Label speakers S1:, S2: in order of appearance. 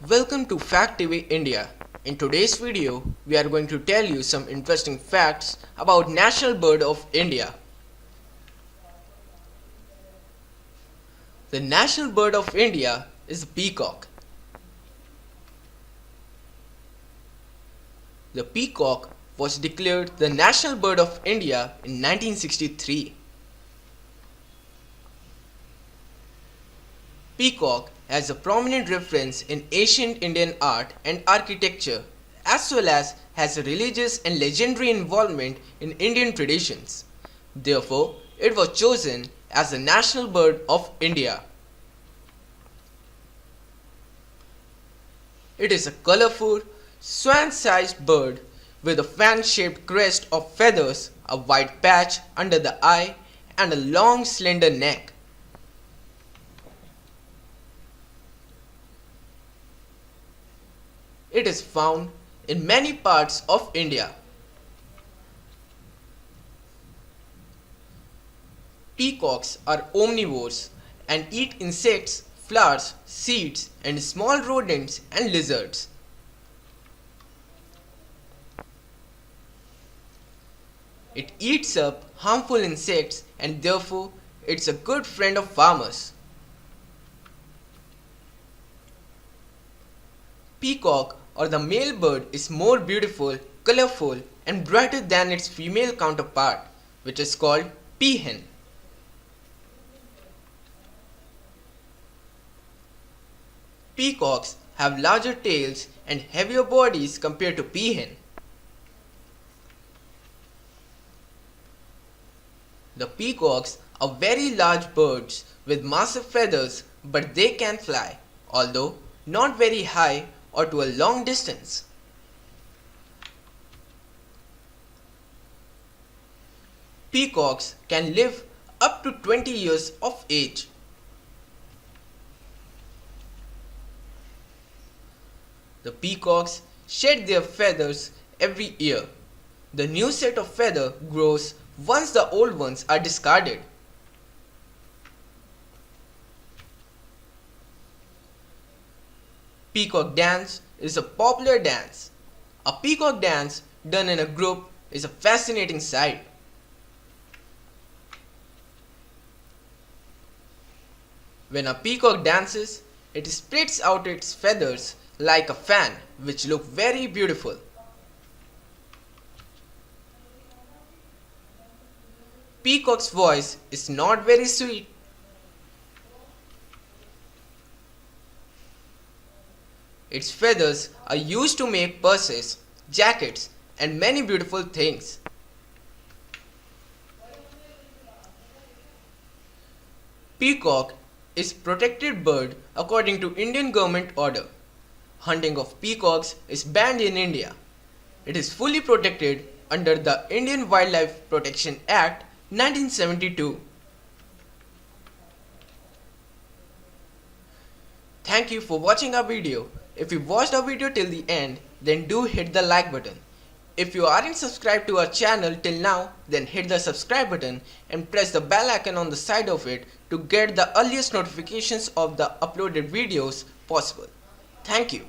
S1: Welcome to Fact TV India. In today's video, we are going to tell you some interesting facts about National Bird of India. The National Bird of India is the peacock. The peacock was declared the National Bird of India in 1963. Peacock has a prominent reference in ancient Indian art and architecture, as well as has a religious and legendary involvement in Indian traditions. Therefore, it was chosen as the national bird of India. It is a colorful, swan-sized bird with a fan-shaped crest of feathers, a white patch under the eye, and a long, slender neck. It is found in many parts of India. Peacocks are omnivores and eat insects, flowers, seeds, and small rodents and lizards. It eats up harmful insects and therefore it's a good friend of farmers. Peacock or the male bird is more beautiful, colorful and brighter than its female counterpart, which is called peahen. Peacocks have larger tails and heavier bodies compared to peahen. The peacocks are very large birds with massive feathers, but they can fly, although not very high or to a long distance. Peacocks can live up to 20 years of age. The peacocks shed their feathers every year. The new set of feather grows once the old ones are discarded. Peacock dance is a popular dance. A peacock dance done in a group is a fascinating sight. When a peacock dances, it spreads out its feathers like a fan, which look very beautiful. Peacock's voice is not very sweet. Its feathers are used to make purses, jackets, and many beautiful things. Peacock is protected bird according to Indian government order. Hunting of peacocks is banned in India. It is fully protected under the Indian Wildlife Protection Act 1972. Thank you for watching our video. If you watched our video till the end, then do hit the like button. If you aren't subscribed to our channel till now, then hit the subscribe button and press the bell icon on the side of it to get the earliest notifications of the uploaded videos possible. Thank you.